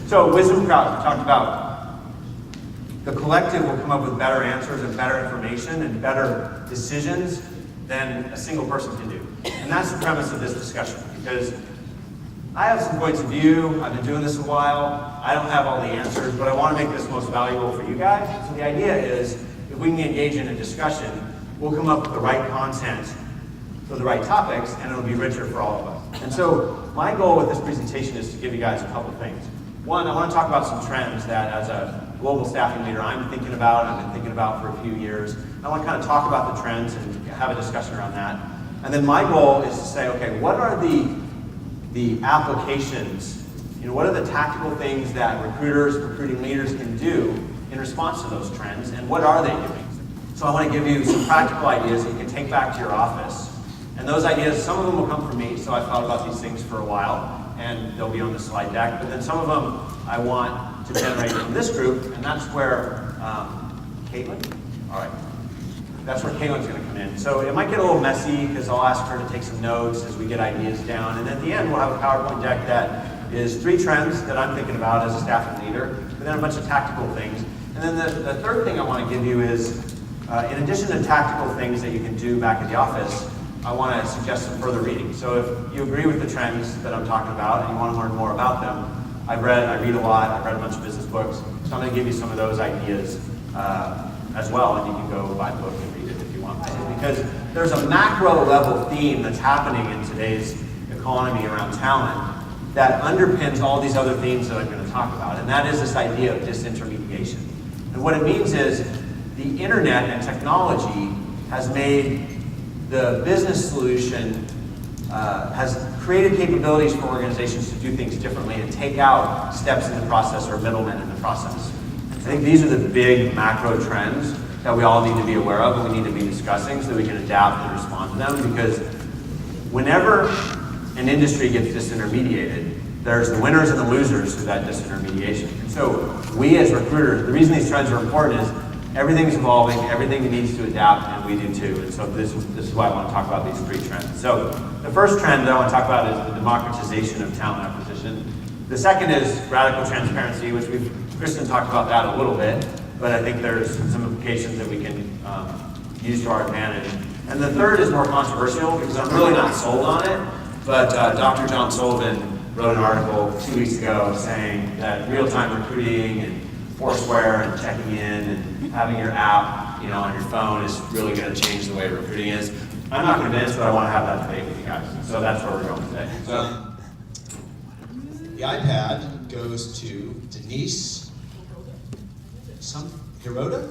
So wisdom crowd, we talked about the collective will come up with better answers and better information and better decisions than a single person can do. And that's the premise of this discussion, because I have some points of view. I've been doing this a while. I don't have all the answers, but I want to make this most valuable for you guys. So the idea is, if we can engage in a discussion, we'll come up with the right content for the right topics, and it'll be richer for all of us. And so my goal with this presentation is to give you guys a couple things. One, I want to talk about some trends that, as a global staffing leader, I'm thinking about, I've been thinking about for a few years. I want to kind of talk about the trends and have a discussion around that. And then my goal is to say, okay, what are the applications, what are the tactical things that recruiters, recruiting leaders can do in response to those trends, and what are they doing? So I want to give you some practical ideas that you can take back to your office. And those ideas, some of them will come from me, so I've thought about these things for a while, and they'll be on the slide deck, but then some of them I want to generate from this group, and that's where, Caitlin? All right. That's where Caitlin's going to come in. So it might get a little messy, because I'll ask her to take some notes as we get ideas down, and at the end we'll have a PowerPoint deck that is 3 trends that I'm thinking about as a staffing leader, but then a bunch of tactical things. And then the third thing I want to give you is, in addition to tactical things that you can do back at the office, I want to suggest some further reading. So if you agree with the trends that I'm talking about and you want to learn more about them, I read a lot, I've read a bunch of business books, so I'm going to give you some of those ideas as well, and you can go buy the book and read it if you want to. Because there's a macro level theme that's happening in today's economy around talent that underpins all these other themes that I'm going to talk about, and that is this idea of disintermediation. And what it means is the internet and technology has made the business solution, has created capabilities for organizations to do things differently and take out steps in the process or middlemen in the process. I think these are the big macro trends that we all need to be aware of and we need to be discussing so that we can adapt and respond to them, because whenever an industry gets disintermediated, there's the winners and the losers through that disintermediation. And so we as recruiters, the reason these trends are important is everything's evolving, everything needs to adapt, and we do too. And so this is why I want to talk about these 3 trends. So the first trend that I want to talk about is the democratization of talent acquisition. The second is radical transparency, which Kristen talked about that a little bit, but I think there's some implications that we can use to our advantage. And the third is more controversial because I'm really not sold on it, but Dr. John Sullivan wrote an article 2 weeks ago saying that real-time recruiting and Foursquare and checking in and having your app, on your phone is really going to change the way recruiting is. I'm not convinced, but I want to have that debate with you guys. So that's where we're going today. So the iPad goes to Denise Hirota?